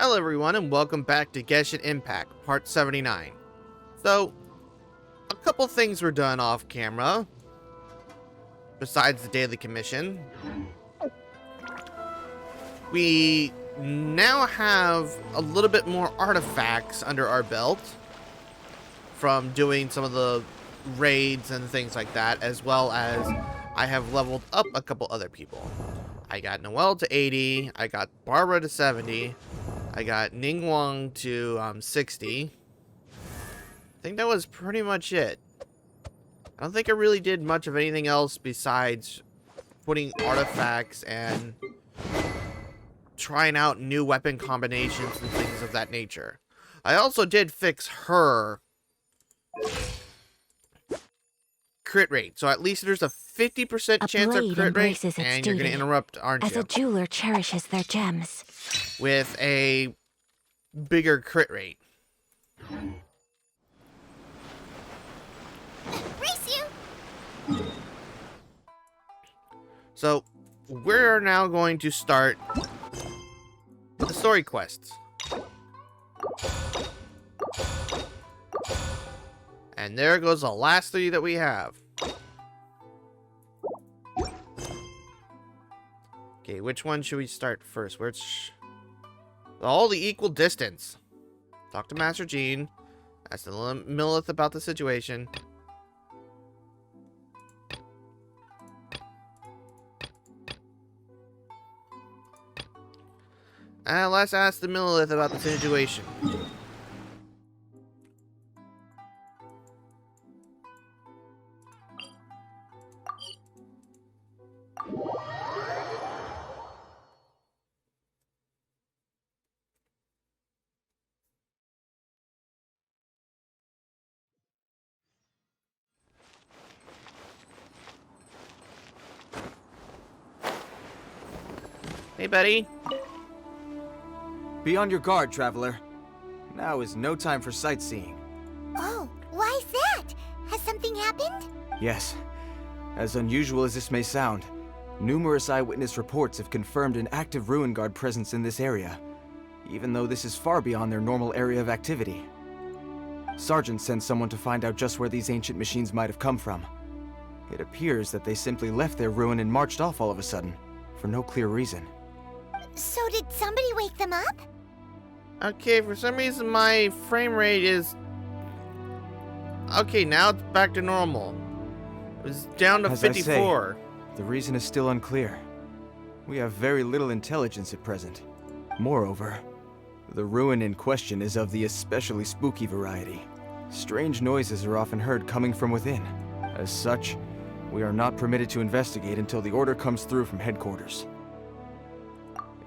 Hello everyone and welcome back to Genshin Impact, part 79. So, a couple things were done off camera, besides the daily commission. We now have a little bit more artifacts under our belt from doing some of the raids and things like that, as well as I have leveled up a couple other people. I got Noelle to 80, I got Barbara to 70, I got Ningguang to 60. I think that was pretty much it. I don't think I really did much of anything else besides putting artifacts and trying out new weapon combinations and things of that nature. I also did fix her crit rate, so at least there's a 50% chance of crit rate, and you're going to interrupt, aren't you? As a jeweler cherishes their gems. With a bigger crit rate. Race you! So, we're now going to start the story quests. And there goes the last three that we have. Okay, which one should we start first? All the equal distance. Talk to Master Jean. Ask the Millith about the situation. And let's ask the Millith about the situation. Hey, buddy. Be on your guard, traveler. Now is no time for sightseeing. Oh, why's that? Has something happened? Yes. As unusual as this may sound, numerous eyewitness reports have confirmed an active Ruin Guard presence in this area, even though this is far beyond their normal area of activity. Sergeant sent someone to find out just where these ancient machines might have come from. It appears that they simply left their ruin and marched off all of a sudden, for no clear reason. So did somebody wake them up? Okay, for some reason my frame rate is... Okay, now it's back to normal. It was down to As 54. I say, the reason is still unclear. We have very little intelligence at present. Moreover, the ruin in question is of the especially spooky variety. Strange noises are often heard coming from within. As such, we are not permitted to investigate until the order comes through from headquarters.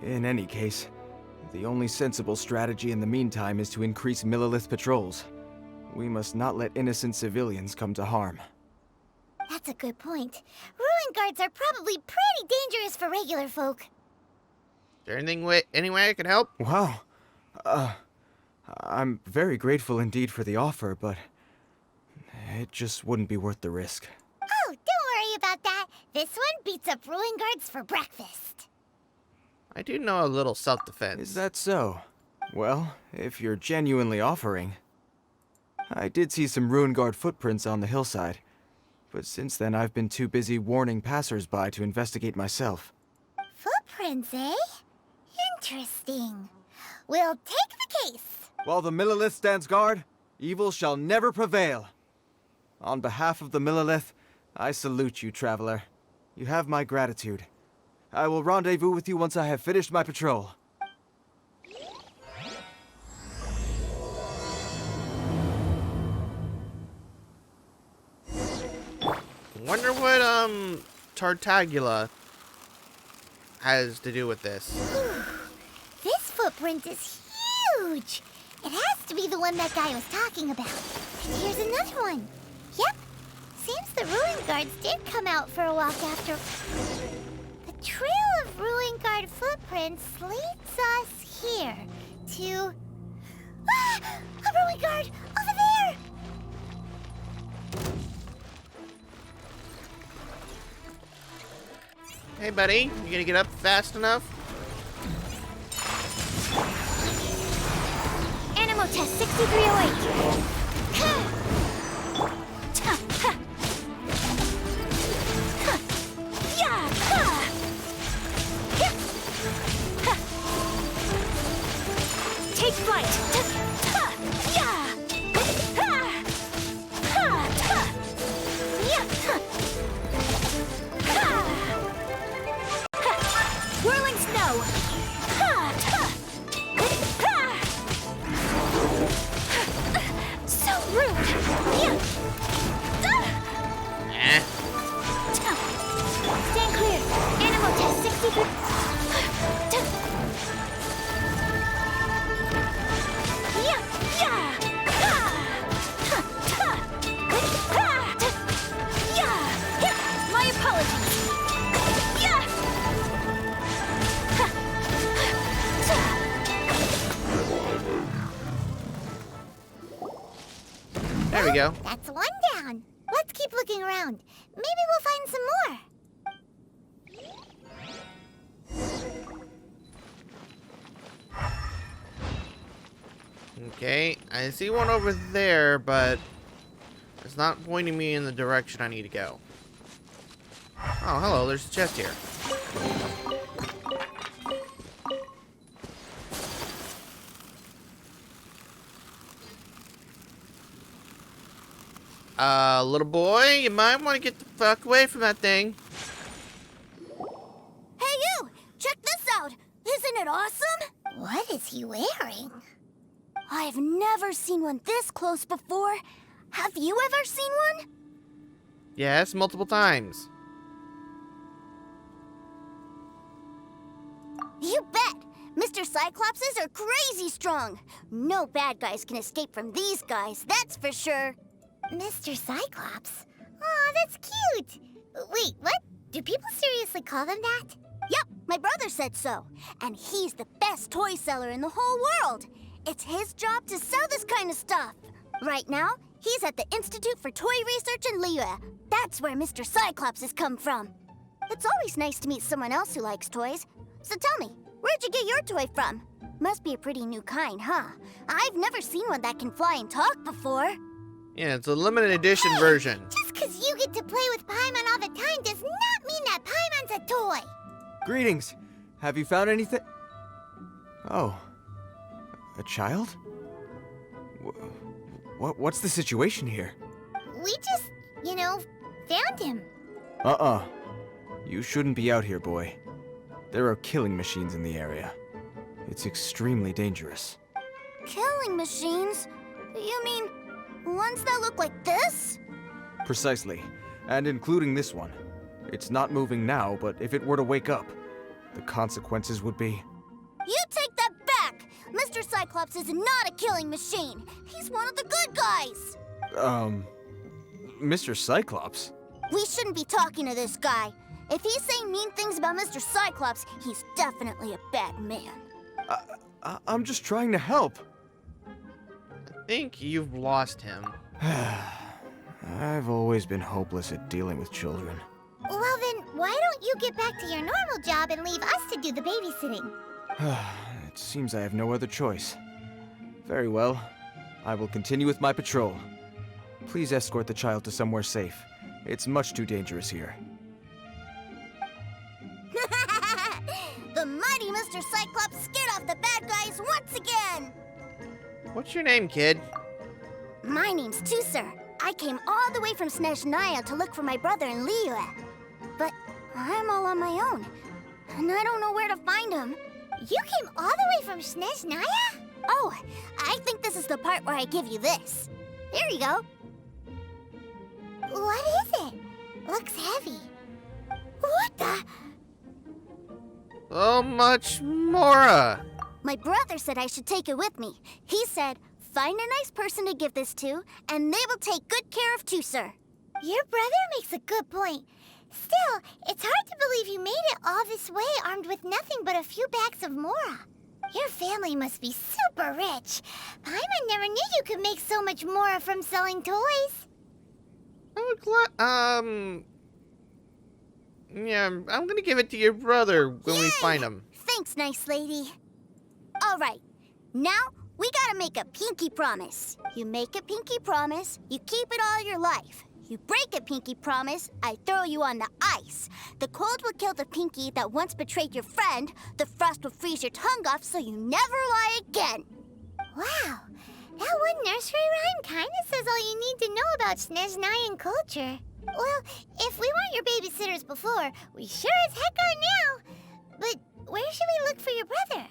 In any case, the only sensible strategy in the meantime is to increase Millilith patrols. We must not let innocent civilians come to harm. That's a good point. Ruin guards are probably pretty dangerous for regular folk. Is there any way I could help? Wow. I'm very grateful indeed for the offer, but it just wouldn't be worth the risk. Oh, don't worry about that. This one beats up ruin guards for breakfast. I do know a little self-defense. Is that so? Well, if you're genuinely offering... I did see some Ruin Guard footprints on the hillside, but since then I've been too busy warning passers-by to investigate myself. Footprints, eh? Interesting. We'll take the case. While the Millilith stands guard, evil shall never prevail. On behalf of the Millilith, I salute you, traveler. You have my gratitude. I will rendezvous with you once I have finished my patrol. Wonder what, Tartagula has to do with this. This footprint is huge. It has to be the one that guy was talking about. And here's another one. Yep. Seems the ruin guards did come out for a walk after... The trail of ruin guard footprints leads us here to... Ah! A ruin guard! Over there! Hey, buddy, you gonna get up fast enough? Animal test 6308. Take flight. Whirling snow. So rude. Eh. Stand clear. Animal test 63. My apologies. There we go. That's one down. Let's keep looking around. Maybe we'll find some more. Okay, I see one over there, but it's not pointing me in the direction I need to go. Oh, hello, there's a chest here. Little boy, you might want to get the fuck away from that thing. Hey, you! Check this out! Isn't it awesome? What is he wearing? I've never seen one this close before. Have you ever seen one? Yes, multiple times. You bet! Mr. Cyclopses are crazy strong. No bad guys can escape from these guys, that's for sure. Mr. Cyclops? Aw, that's cute. Wait, what? Do people seriously call them that? Yep, my brother said so. And he's the best toy seller in the whole world. It's his job to sell this kind of stuff. Right now, he's at the Institute for Toy Research in Liyue. That's where Mr. Cyclops has come from. It's always nice to meet someone else who likes toys. So tell me, where'd you get your toy from? Must be a pretty new kind, huh? I've never seen one that can fly and talk before. Yeah, it's a limited edition version. Just because you get to play with Paimon all the time does not mean that Paimon's a toy. Greetings. Have you found anything? Oh. A child? What's the situation here? We just, found him. You shouldn't be out here, boy. There are killing machines in the area. It's extremely dangerous. Killing machines? You mean ones that look like this? Precisely. And including this one. It's not moving now, but if it were to wake up, the consequences would be... You take that back! Mr. Cyclops is not a killing machine. He's one of the good guys. Mr. Cyclops? We shouldn't be talking to this guy. If he's saying mean things about Mr. Cyclops, he's definitely a bad man. I'm just trying to help. I think you've lost him. I've always been hopeless at dealing with children. Well then, why don't you get back to your normal job and leave us to do the babysitting? It seems I have no other choice. Very well. I will continue with my patrol. Please escort the child to somewhere safe. It's much too dangerous here. The mighty Mr. Cyclops scared off the bad guys once again! What's your name, kid? My name's Tusser. I came all the way from Snezhnaya to look for my brother in Liyue. But I'm all on my own, and I don't know where to find him. You came all the way from Snezhnaya? Oh, I think this is the part where I give you this. Here you go. What is it? Looks heavy. What the? So much Mora. My brother said I should take it with me. He said, find a nice person to give this to, and they will take good care of Tusser. Your brother makes a good point. Still, it's hard to believe you made it all this way armed with nothing but a few bags of Mora. Your family must be super rich. Paimon never knew you could make so much Mora from selling toys. Yeah, I'm gonna give it to your brother when we find him. Thanks, nice lady. All right, now We gotta make a pinky promise. You make a pinky promise, you keep it all your life. You break a pinky promise, I throw you on the ice. The cold will kill the pinky that once betrayed your friend. The frost will freeze your tongue off so you never lie again. Wow, that one nursery rhyme kind of says all you need to know about Snezhnayan culture. Well, if we weren't your babysitters before, we sure as heck are now. But where should we look for your brother?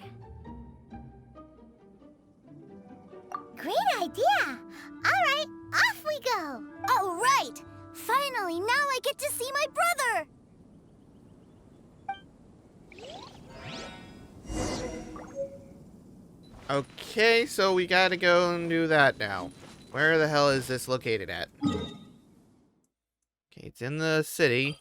Great idea! All right, off we go! All right! Finally, now I get to see my brother! Okay, so we gotta go and do that now. Where the hell is this located at? Okay, it's in the city.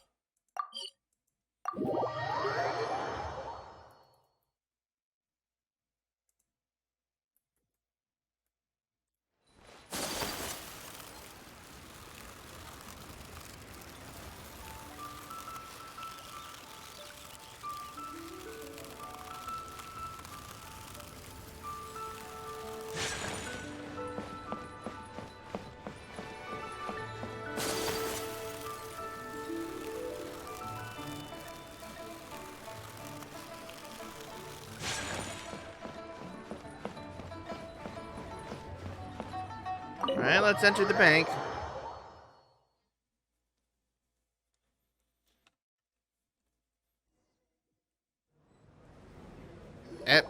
Alright, let's enter the bank. That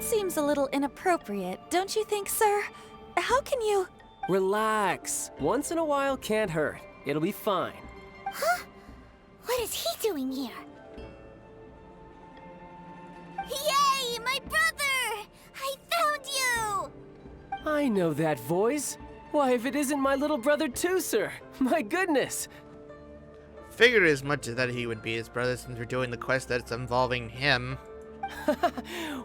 seems a little inappropriate, don't you think, sir? How can you... Relax. Once in a while can't hurt. It'll be fine. Huh? What is he doing here? Yay, my brother! I found you! I know that voice. Why, if it isn't my little brother too, sir. My goodness. Figured as much as that he would be his brother since we're doing the quest that's involving him.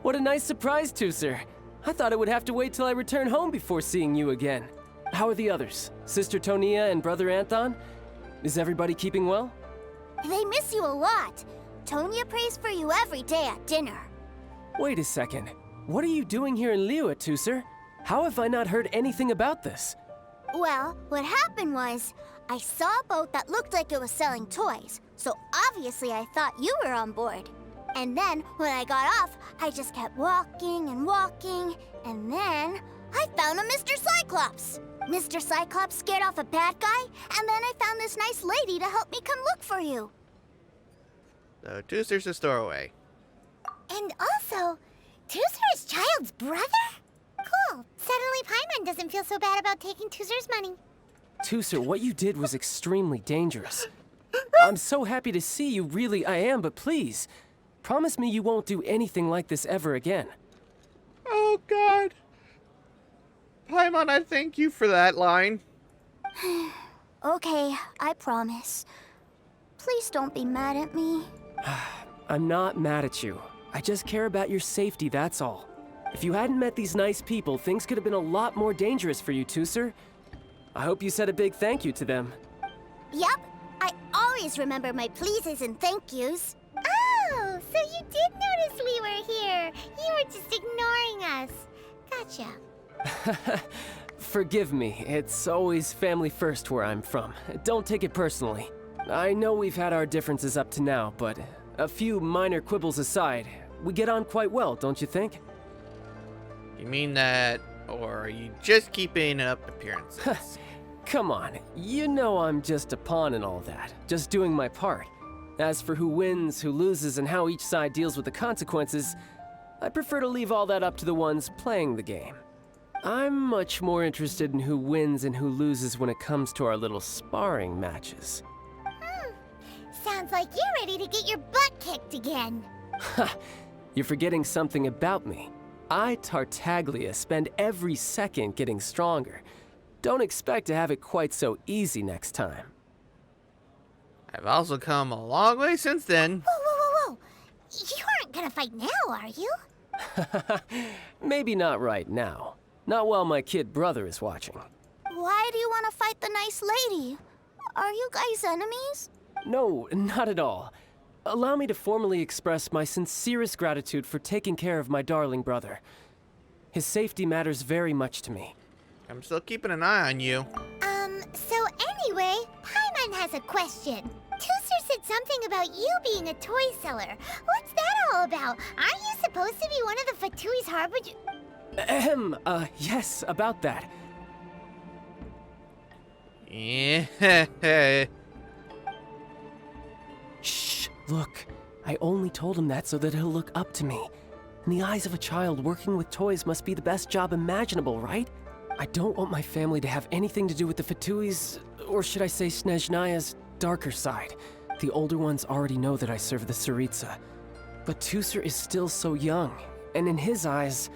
What a nice surprise, too, sir. I thought I would have to wait till I return home before seeing you again. How are the others? Sister Tonia and Brother Anthon? Is everybody keeping well? They miss you a lot. Tonya prays for you every day at dinner. Wait a second. What are you doing here in Liyue, Tusser? How have I not heard anything about this? Well, what happened was, I saw a boat that looked like it was selling toys, so obviously I thought you were on board. And then, when I got off, I just kept walking and walking, and then I found a Mr. Cyclops. Mr. Cyclops scared off a bad guy, and then I found this nice lady to help me come look for you. So, Tooster's a stowaway. And also, Toozer is Child's brother? Cool. Suddenly Paimon doesn't feel so bad about taking Toozer's money. Tusser, what you did was extremely dangerous. I'm so happy to see you, really I am, but please, promise me you won't do anything like this ever again. Oh, God. Paimon, I thank you for that line. Okay, I promise. Please don't be mad at me. I'm not mad at you. I just care about your safety, that's all. If you hadn't met these nice people, things could have been a lot more dangerous for you, Tusser. I hope you said a big thank you to them. Yep, I always remember my pleases and thank yous. Oh, so you did notice we were here. You were just ignoring us. Gotcha. Forgive me, it's always family first where I'm from. Don't take it personally. I know we've had our differences up to now, but a few minor quibbles aside, we get on quite well, don't you think? You mean that, or are you just keeping up appearances? Come on, you know I'm just a pawn and all that, just doing my part. As for who wins, who loses, and how each side deals with the consequences, I prefer to leave all that up to the ones playing the game. I'm much more interested in who wins and who loses when it comes to our little sparring matches. Sounds like you're ready to get your butt kicked again. Ha! You're forgetting something about me. I, Tartaglia, spend every second getting stronger. Don't expect to have it quite so easy next time. I've also come a long way since then. Whoa, whoa, whoa, whoa. You aren't gonna fight now, are you? Maybe not right now. Not while my kid brother is watching. Why do you want to fight the nice lady? Are you guys enemies? No, not at all. Allow me to formally express my sincerest gratitude for taking care of my darling brother. His safety matters very much to me. I'm still keeping an eye on you. So anyway, Paimon has a question. Tooser said something about you being a toy seller. What's that all about? Aren't you supposed to be one of the Fatui's harbinger? Yes, about that. Yeah. Shh, look. I only told him that so that he'll look up to me. In the eyes of a child, working with toys must be the best job imaginable, right? I don't want my family to have anything to do with the Fatui's, or should I say Snezhnaya's, darker side. The older ones already know that I serve the Tsaritsa. But Tooser is still so young, and in his eyes,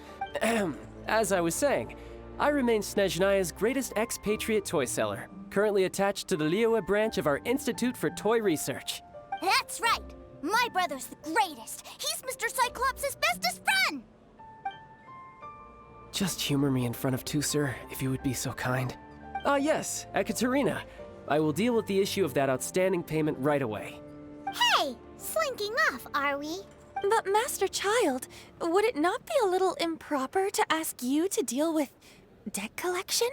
as I was saying, I remain Snezhnaya's greatest expatriate toy seller, currently attached to the Liyue branch of our Institute for Toy Research. That's right. My brother's the greatest. He's Mr. Cyclops' bestest friend. Just humor me in front of Tooser, if you would be so kind. Yes, Ekaterina. I will deal with the issue of that outstanding payment right away. Hey, slinking off, are we? But Master Child, would it not be a little improper to ask you to deal with debt collection?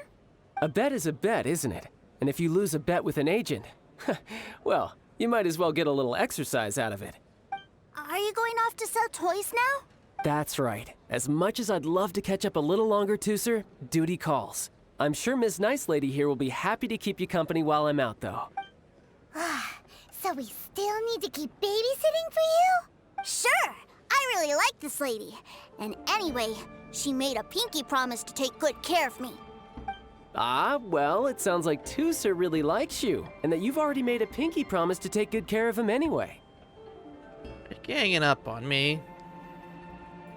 A bet is a bet, isn't it? And if you lose a bet with an agent, well, you might as well get a little exercise out of it. Are you going off to sell toys now? That's right. As much as I'd love to catch up a little longer, Tooser, duty calls. I'm sure Miss Nice Lady here will be happy to keep you company while I'm out, though. So we still need to keep babysitting for you? Sure. I really like this lady. And anyway, she made a pinky promise to take good care of me. Well, it sounds like Tooser really likes you, and that you've already made a pinky promise to take good care of him anyway. You're ganging up on me.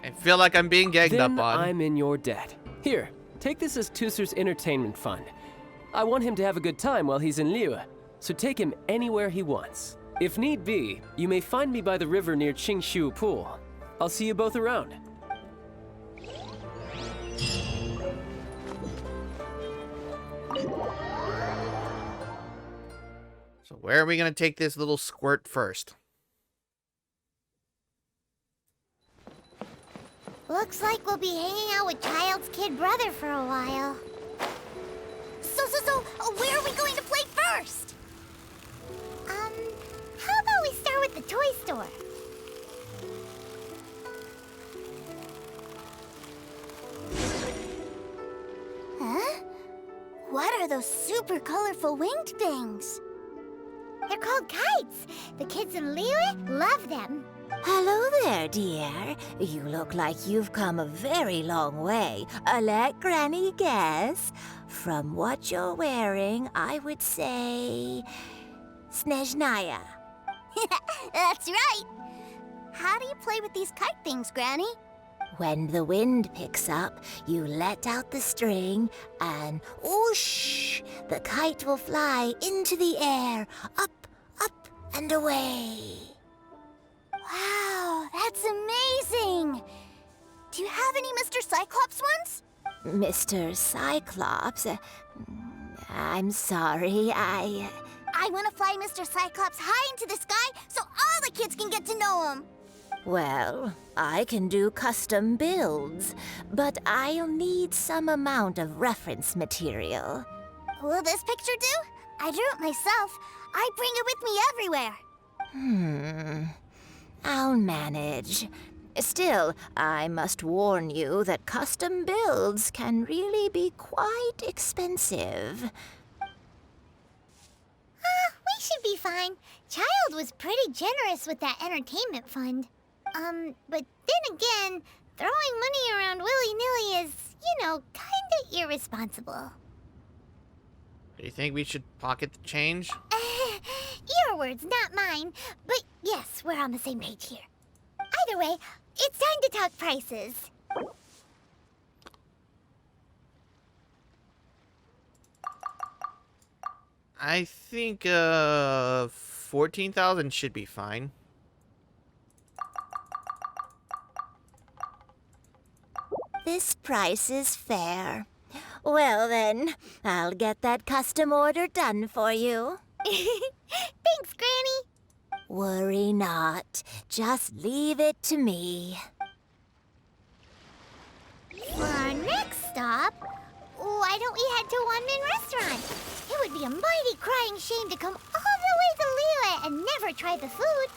I feel like I'm being ganged Then up on. I'm in your debt. Here, take this as Tooser's entertainment fund. I want him to have a good time while he's in Liyue, so take him anywhere he wants. If need be, you may find me by the river near Qingshu Pool. I'll see you both around. So where are we going to take this little squirt first? Looks like we'll be hanging out with Child's kid brother for a while. So, where are we going to play first? How about we start with the toy store? Huh? What are those super colorful winged things? They're called kites. The kids in Liyue love them. Hello there, dear. You look like you've come a very long way. Let Granny guess. From what you're wearing, I would say... Snezhnaya. That's right. How do you play with these kite things, Granny? When the wind picks up, you let out the string, and whoosh! The kite will fly into the air, up, up, and away. Wow, that's amazing! Do you have any Mr. Cyclops ones? Mr. Cyclops, I'm sorry, I want to fly Mr. Cyclops high into the sky so all the kids can get to know him. Well, I can do custom builds, but I'll need some amount of reference material. Will this picture do? I drew it myself. I bring it with me everywhere. I'll manage. Still, I must warn you that custom builds can really be quite expensive. We should be fine. Child was pretty generous with that entertainment fund. But then again, throwing money around willy-nilly is, kinda irresponsible. Do you think we should pocket the change? Your words, not mine. But yes, we're on the same page here. Either way, it's time to talk prices. I think 14,000 should be fine. This price is fair. Well then, I'll get that custom order done for you. Thanks, Granny. Worry not. Just leave it to me. Fine. to Wanmin Restaurant. It would be a mighty crying shame to come all the way to Liyue and never try the food.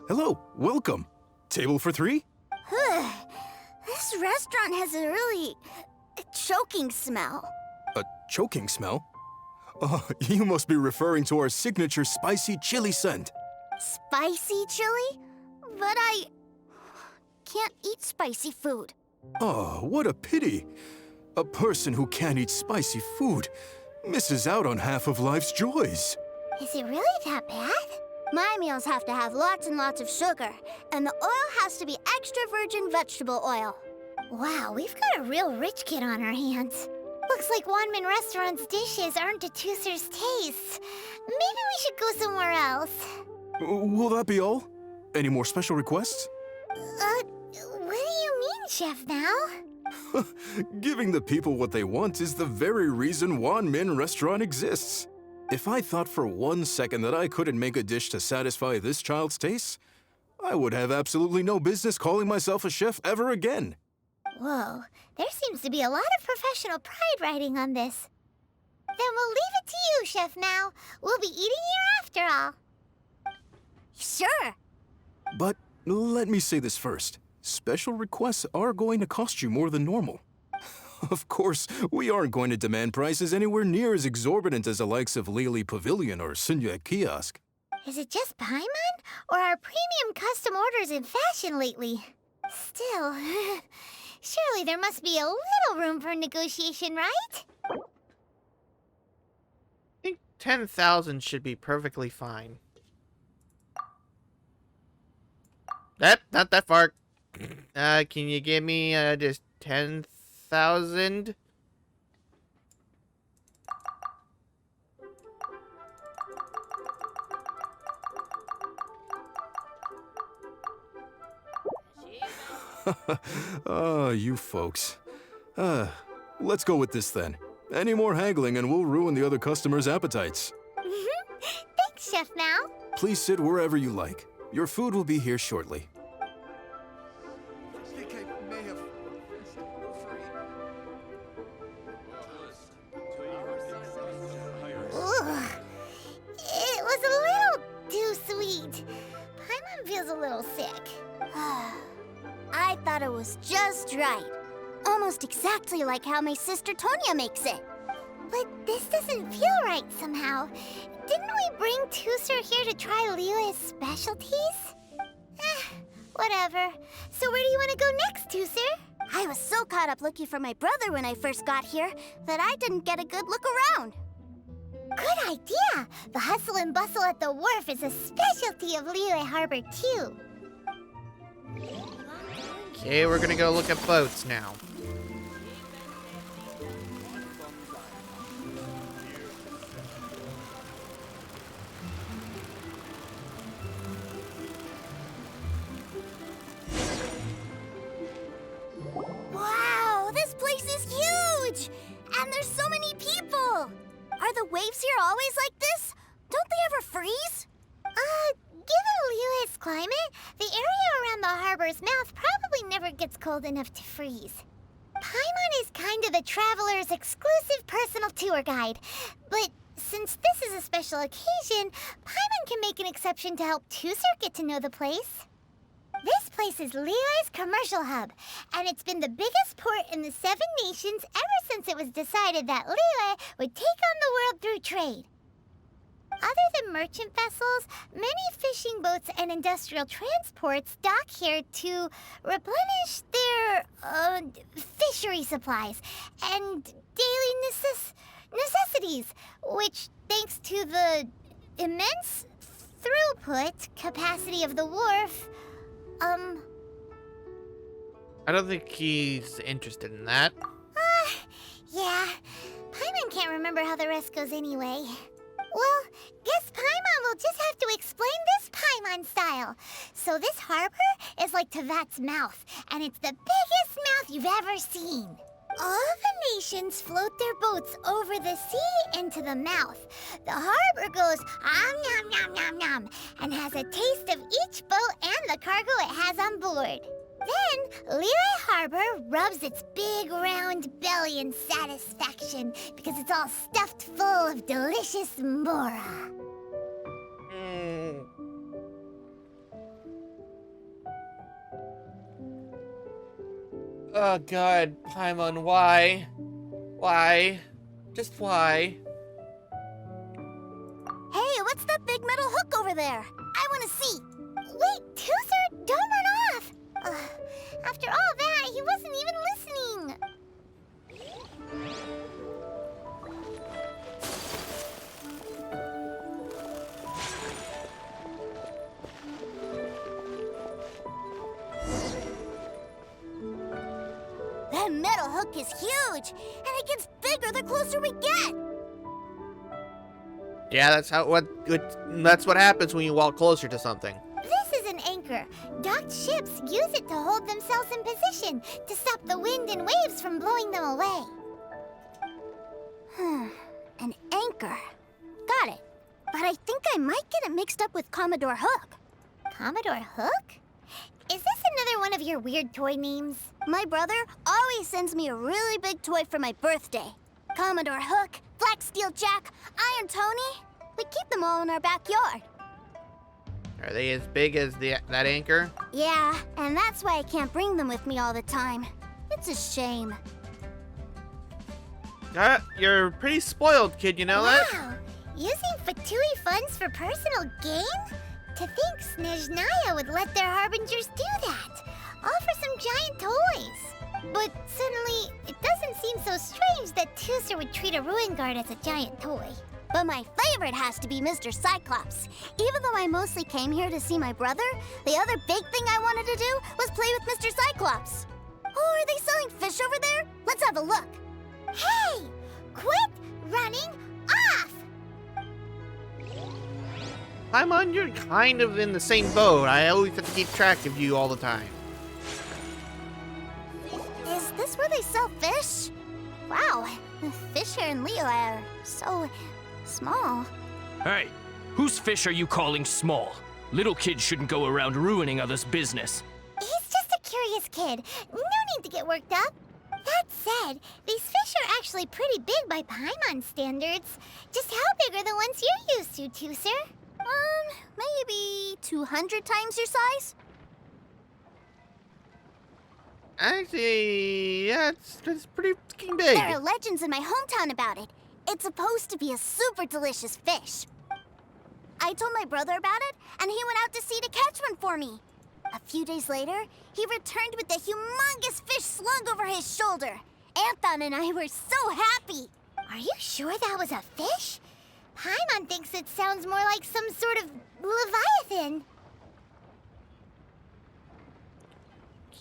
Hello, welcome. Table for 3? This restaurant has a really choking smell. A choking smell? Oh, you must be referring to our signature spicy chili scent. Spicy chili? But I can't eat spicy food. Oh, what a pity. A person who can't eat spicy food misses out on half of life's joys. Is it really that bad? My meals have to have lots and lots of sugar, and the oil has to be extra virgin vegetable oil. Wow, we've got a real rich kid on our hands. Looks like Wanmin Restaurant's dishes aren't to Tooser's taste. Maybe we should go somewhere else. Will that be all? Any more special requests? What do you mean, Chef Now? Giving the people what they want is the very reason Wanmin Restaurant exists. If I thought for 1 second that I couldn't make a dish to satisfy this child's taste, I would have absolutely no business calling myself a chef ever again. Whoa, there seems to be a lot of professional pride riding on this. Then we'll leave it to you, Chef Now. We'll be eating here after all. Sure. But let me say this first. Special requests are going to cost you more than normal. Of course, we aren't going to demand prices anywhere near as exorbitant as the likes of Lily Pavilion or Sunya Kiosk. Is it just Paimon? Or are premium custom orders in fashion lately? Still, surely there must be a little room for negotiation, right? I think 10,000 should be perfectly fine. Not that far. Can you give me just 10,000? Ah, you folks. Let's go with this then. Any more haggling and we'll ruin the other customers' appetites. Thanks, Chef Now. Please sit wherever you like. Your food will be here shortly. Ugh. It was a little too sweet. Paimon feels a little sick. I thought it was just right. Almost exactly like how my sister Tonya makes it. But this doesn't feel right somehow. Didn't we bring Tooser here to try Liyue's specialties? Whatever. So where do you want to go next, Tooser? I was so caught up looking for my brother when I first got here that I didn't get a good look around. Good idea! The hustle and bustle at the wharf is a specialty of Liyue Harbor, too. Okay, we're gonna go look at boats now. Wow, this place is huge! And there's so many people! Are the waves here always like this? Don't they ever freeze? Given Liyue's climate, the area around the harbor's mouth probably never gets cold enough to freeze. Paimon is kind of the traveler's exclusive personal tour guide, but since this is a special occasion, Paimon can make an exception to help Tooser get to know the place. This place is Liyue's commercial hub, and it's been the biggest port in the 7 nations ever since it was decided that Liyue would take on the world through trade. Other than merchant vessels, many fishing boats and industrial transports dock here to replenish their fishery supplies and daily necessities, which, thanks to the immense throughput capacity of the wharf, I don't think he's interested in that. Yeah. Paimon can't remember how the rest goes anyway. Well, guess Paimon will just have to explain this Paimon style. So this harbor is like Tevat's mouth, and it's the biggest mouth you've ever seen. All the nations float their boats over the sea into the mouth. The harbor river goes nom nom nom nom and has a taste of each boat and the cargo it has on board. Then Lehigh Harbor rubs its big round belly in satisfaction because it's all stuffed full of delicious mora. Oh god, Paimon, why? Why? Just why? Hey, what's that big metal hook over there? I want to see. Wait, Tooser, don't run off! After all that, he wasn't even listening. That metal hook is huge, and it gets bigger the closer we get. Yeah, that's that's what happens when you walk closer to something. This is an anchor. Docked ships use it to hold themselves in position to stop the wind and waves from blowing them away. An anchor. Got it. But I think I might get it mixed up with Commodore Hook. Commodore Hook? Is this another one of your weird toy names? My brother always sends me a really big toy for my birthday. Commodore Hook, Black Steel Jack, Iron Tony. We keep them all in our backyard. Are they as big as that anchor? Yeah, and that's why I can't bring them with me all the time. It's a shame. You're pretty spoiled, kid, you know that? Wow! Using Fatui funds for personal gain? To think Snezhnaya would let their harbingers do that. All for some giant toys. But suddenly, it doesn't seem so strange that Tooser would treat a ruin guard as a giant toy. But my favorite has to be Mr. Cyclops. Even though I mostly came here to see my brother, the other big thing I wanted to do was play with Mr. Cyclops. Oh, are they selling fish over there? Let's have a look. Hey! Quit running off! Paimon, you're kind of in the same boat. I always have to keep track of you all the time. Is this where they sell fish? Wow, the fish here in Leo are so small. Hey, whose fish are you calling small? Little kids shouldn't go around ruining others' business. He's just a curious kid. No need to get worked up. That said, these fish are actually pretty big by Paimon standards. Just how big are the ones you're used to, Tooser? Maybe 200 times your size? Actually, yeah, it's pretty fucking big. There are legends in my hometown about it. It's supposed to be a super delicious fish. I told my brother about it, and he went out to sea to catch one for me. A few days later, he returned with a humongous fish slung over his shoulder. Anthon and I were so happy. Are you sure that was a fish? Paimon thinks it sounds more like some sort of leviathan.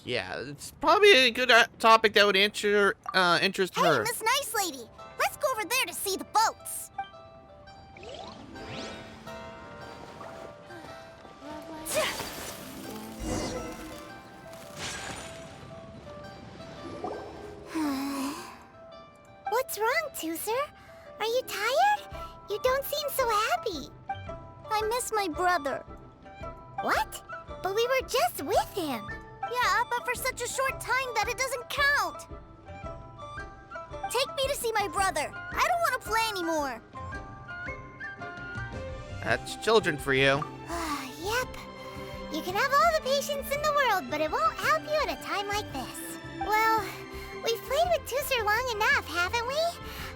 Yeah, it's probably a good topic that would interest Hey, her. Miss Nice Lady, let's go over there to see the boats. What's wrong, Tooser? Are you tired? You don't seem so happy. I miss my brother. What? But we were just with him. Yeah, but for such a short time that it doesn't count. Take me to see my brother. I don't want to play anymore. That's children for you. Yep. You can have all the patience in the world, but it won't help you at a time like this. Well, we've played with Tooser long enough, haven't we?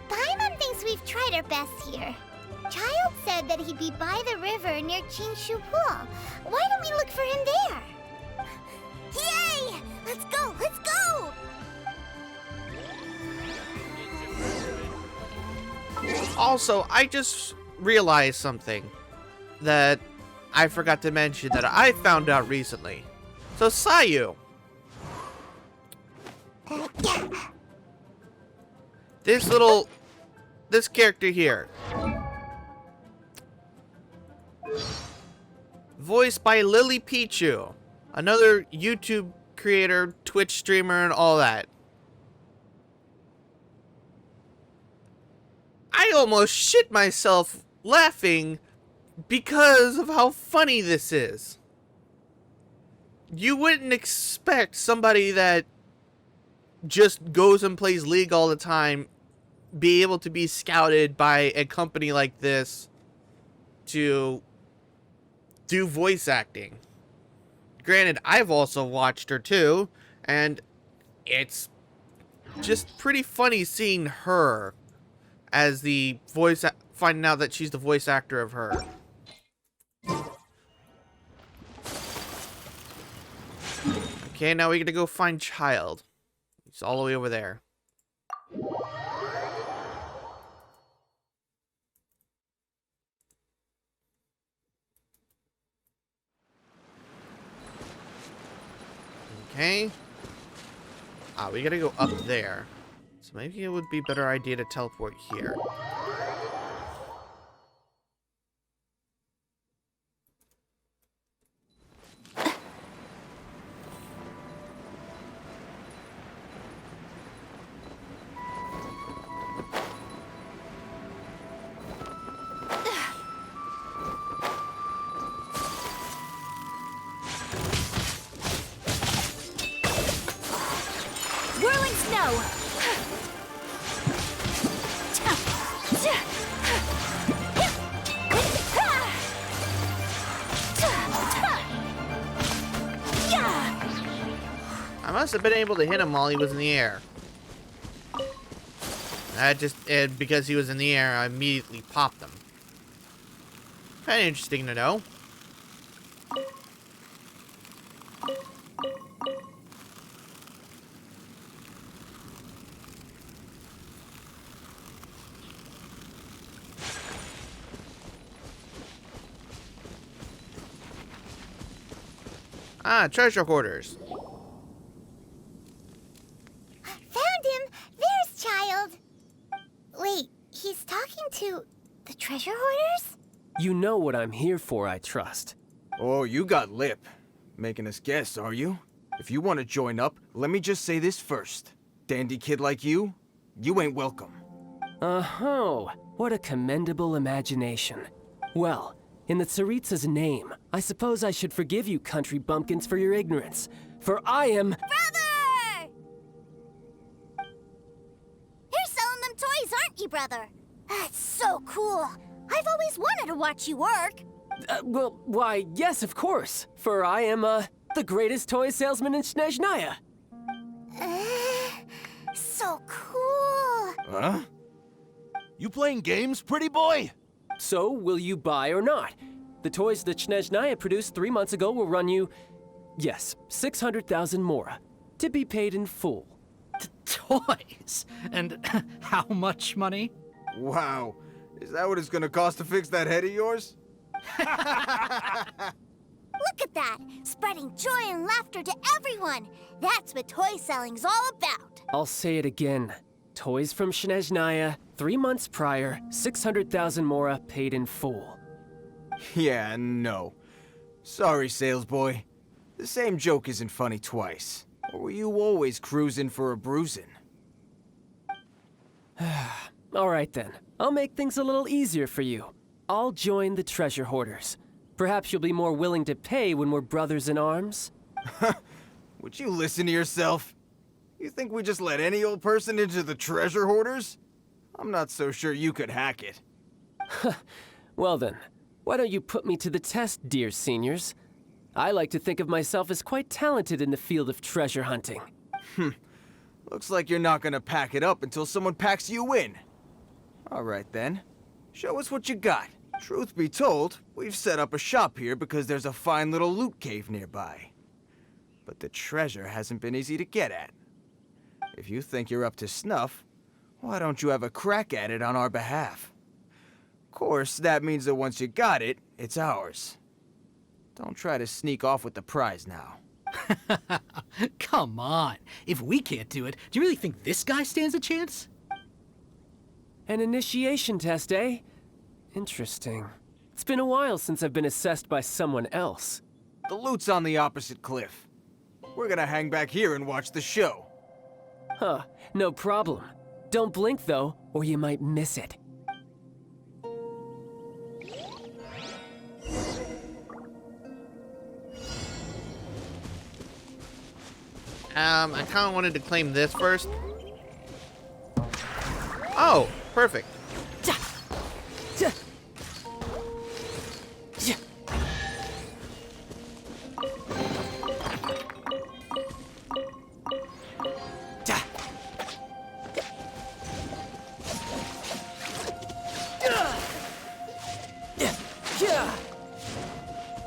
Paimon thinks we've tried our best here. Child said that he'd be by the river near Chinshu Pool. Why don't we look for him there? Yay! Let's go! Let's go! Also, I just realized something that I forgot to mention that I found out recently. So, Sayu. This character here. Voiced by Lily Pichu. Another YouTube creator, Twitch streamer, and all that. I almost shit myself laughing because of how funny this is. You wouldn't expect somebody that just goes and plays League all the time be able to be scouted by a company like this to do voice acting. Granted, I've also watched her too, and it's just pretty funny seeing her as the finding out that she's the voice actor of her. Okay, now we gotta go find Childe. He's all the way over there. Okay. We gotta go up there. So maybe it would be a better idea to teleport here. Whirling snow! I must have been able to hit him while he was in the air. Because he was in the air, I immediately popped him. Kind of interesting to know. Treasure hoarders. Found him! There's Childe! Wait, he's talking to the treasure hoarders? You know what I'm here for, I trust. Oh, you got lip. Making us guess, are you? If you want to join up, let me just say this first. Dandy kid like you ain't welcome. Oh, what a commendable imagination. Well, in the Tsaritsa's name, I suppose I should forgive you country bumpkins for your ignorance. For I am— Brother! You're selling them toys, aren't you, brother? That's so cool. I've always wanted to watch you work. well, why, yes, of course. For I am, the greatest toy salesman in Snezhnaya. So cool. Huh? You playing games, pretty boy? So, will you buy or not? The toys that Snezhnaya produced 3 months ago will run you, yes, 600,000 mora, to be paid in full. Toys? And how much money? Wow. Is that what it's gonna cost to fix that head of yours? Look at that! Spreading joy and laughter to everyone! That's what toy selling's all about! I'll say it again. Toys from Snezhnaya, 3 months prior, 600,000 mora paid in full. Yeah, no. Sorry, salesboy. The same joke isn't funny twice. Or were you always cruising for a bruising? All right then. I'll make things a little easier for you. I'll join the treasure hoarders. Perhaps you'll be more willing to pay when we're brothers in arms? Would you listen to yourself? You think we just let any old person into the treasure hoarders? I'm not so sure you could hack it. Well then, why don't you put me to the test, dear seniors? I like to think of myself as quite talented in the field of treasure hunting. Looks like you're not gonna pack it up until someone packs you in. All right then. Show us what you got. Truth be told, we've set up a shop here because there's a fine little loot cave nearby. But the treasure hasn't been easy to get at. If you think you're up to snuff, why don't you have a crack at it on our behalf? Of course, that means that once you got it, it's ours. Don't try to sneak off with the prize now. Come on. If we can't do it, do you really think this guy stands a chance? An initiation test, eh? Interesting. It's been a while since I've been assessed by someone else. The loot's on the opposite cliff. We're gonna hang back here and watch the show. Huh, no problem. Don't blink though, or you might miss it. I kind of wanted to claim this first. Oh, perfect.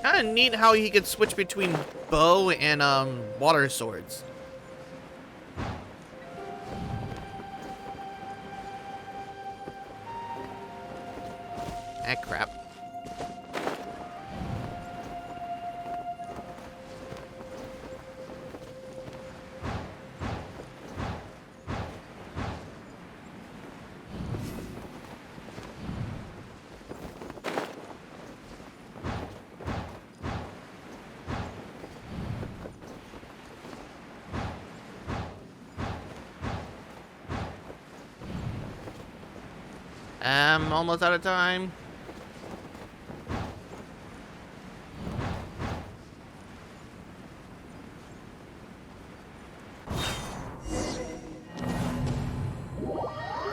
Kind of neat how he could switch between bow and water swords. Ah, crap. I'm almost out of time.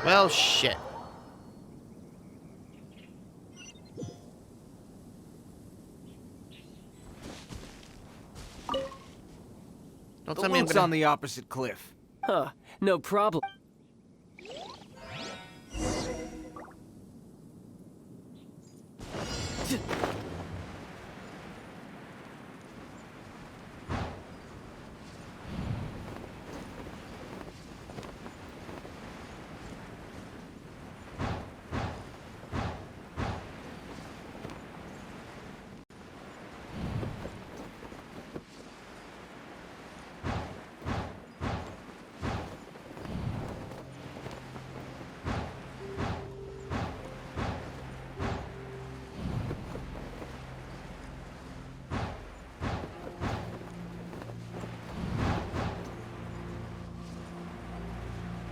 Well, shit. Don't The tell me I'm loot's gonna... on the opposite cliff. Huh, no problem.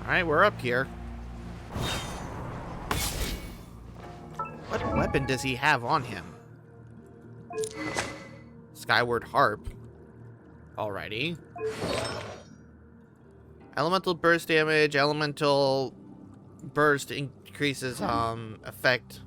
Alright, we're up here. What weapon does he have on him? Skyward Harp. Alrighty. Elemental burst damage, elemental burst increases effect.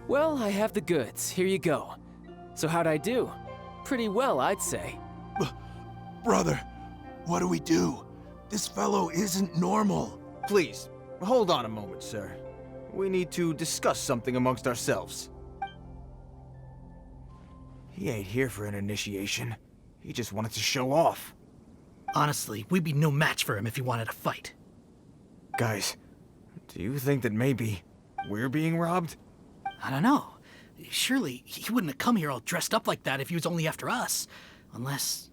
Well, I have the goods. Here you go. So how'd I do? Pretty well, I'd say. Brother, what do we do? This fellow isn't normal. Please, hold on a moment, sir. We need to discuss something amongst ourselves. He ain't here for an initiation. He just wanted to show off. Honestly, we'd be no match for him if he wanted to fight. Guys, do you think that maybe we're being robbed? I don't know. Surely he wouldn't have come here all dressed up like that if he was only after us. Unless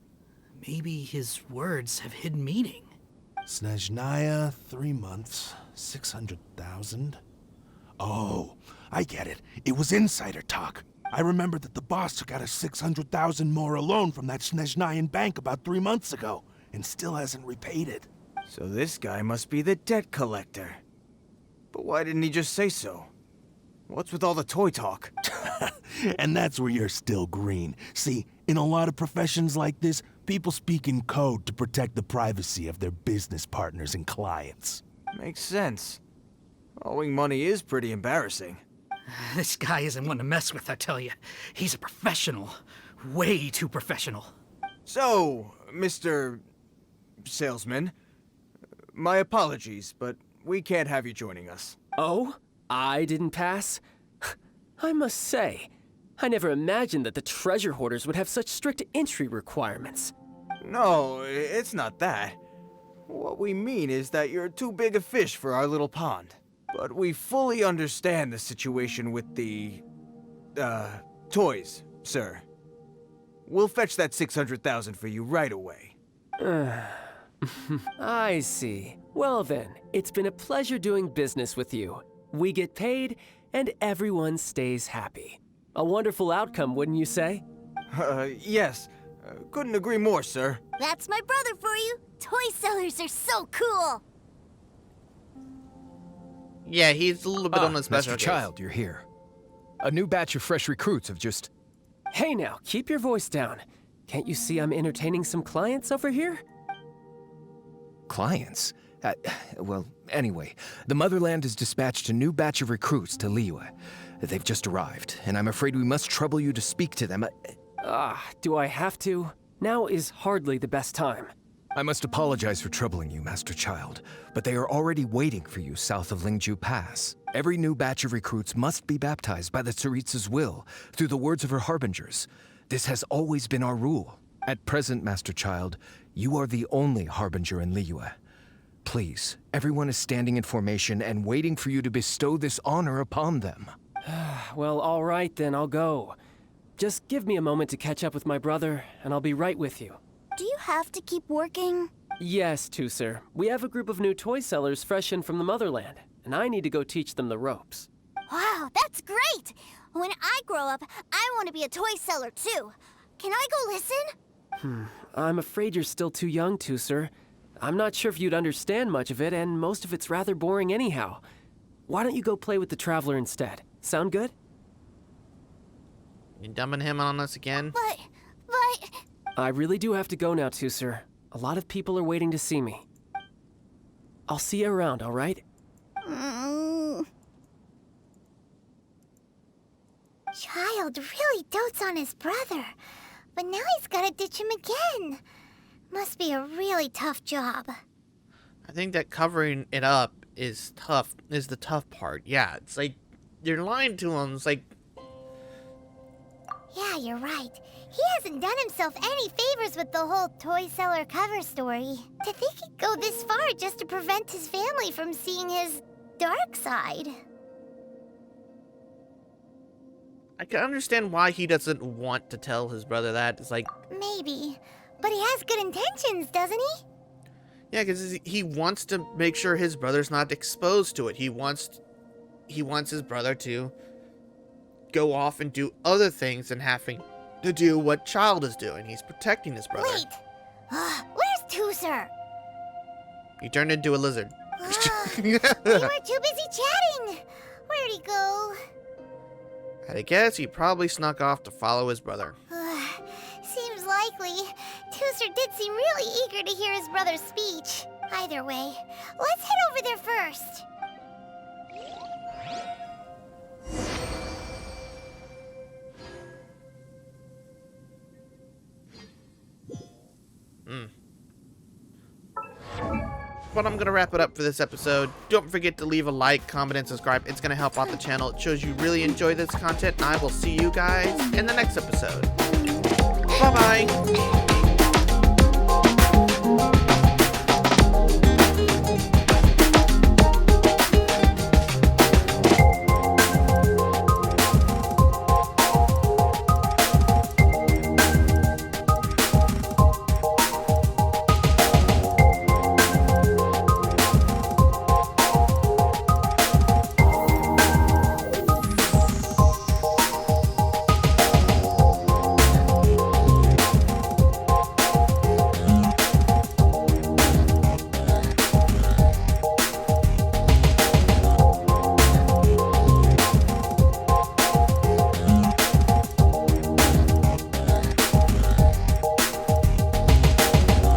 maybe his words have hidden meaning. Snezhnaya, 3 months, 600,000. Oh, I get it. It was insider talk. I remember that the boss took out a 600,000 more loan from that Snezhnayan bank about 3 months ago, and still hasn't repaid it. So this guy must be the debt collector. But why didn't he just say so? What's with all the toy talk? And that's where you're still green. See, in a lot of professions like this, people speak in code to protect the privacy of their business partners and clients. Makes sense. Owing money is pretty embarrassing. This guy isn't one to mess with, I tell you. He's a professional. Way too professional. So, Mr. Salesman, my apologies, but we can't have you joining us. Oh? I didn't pass? I must say, I never imagined that the treasure hoarders would have such strict entry requirements. No, it's not that. What we mean is that you're too big a fish for our little pond. But we fully understand the situation with the, toys, sir. We'll fetch that 600,000 for you right away. I see. Well then, it's been a pleasure doing business with you. We get paid, and everyone stays happy. A wonderful outcome, wouldn't you say? Yes. Couldn't agree more, sir. That's my brother for you. Toy sellers are so cool. Yeah, he's a little bit on the special Master case. Child, you're here. A new batch of fresh recruits have just... Hey now, keep your voice down. Can't you see I'm entertaining some clients over here? Clients? Well, anyway, the Motherland has dispatched a new batch of recruits to Liyue. They've just arrived, and I'm afraid we must trouble you to speak to them. Do I have to? Now is hardly the best time. I must apologize for troubling you, Master Child, but they are already waiting for you south of Lingju Pass. Every new batch of recruits must be baptized by the Tsaritsa's will, through the words of her harbingers. This has always been our rule. At present, Master Child, you are the only harbinger in Liyue. Please, everyone is standing in formation and waiting for you to bestow this honor upon them. Well, all right then, I'll go. Just give me a moment to catch up with my brother, and I'll be right with you. Do you have to keep working? Yes, sir. We have a group of new toy sellers fresh in from the Motherland, and I need to go teach them the ropes. Wow, that's great! When I grow up, I want to be a toy seller too. Can I go listen? I'm afraid you're still too young, sir. I'm not sure if you'd understand much of it, and most of it's rather boring anyhow. Why don't you go play with the Traveler instead? Sound good? You dumping him on us again? But... I really do have to go now, sir. A lot of people are waiting to see me. I'll see you around, all right? Child really dotes on his brother, but now he's gotta ditch him again. Must be a really tough job. I think that covering it up is tough, is the tough part. Yeah, it's like, you're lying to him. It's like... Yeah, you're right. He hasn't done himself any favors with the whole toy seller cover story. To think he'd go this far just to prevent his family from seeing his dark side. I can understand why he doesn't want to tell his brother that. It's like... Maybe. But he has good intentions, doesn't he? Yeah, because he wants to make sure his brother's not exposed to it. He wants his brother to go off and do other things than having to do what Child is doing. He's protecting his brother. Wait! Where's Tooser? He turned into a lizard. We were too busy chatting. Where'd he go? I guess he probably snuck off to follow his brother. Seems likely. Tooser did seem really eager to hear his brother's speech. Either way, let's head over there first. But I'm going to wrap it up for this episode. Don't forget to leave a like, comment, and subscribe. It's going to help out the channel. It shows you really enjoy this content. And I will see you guys in the next episode. Bye-bye.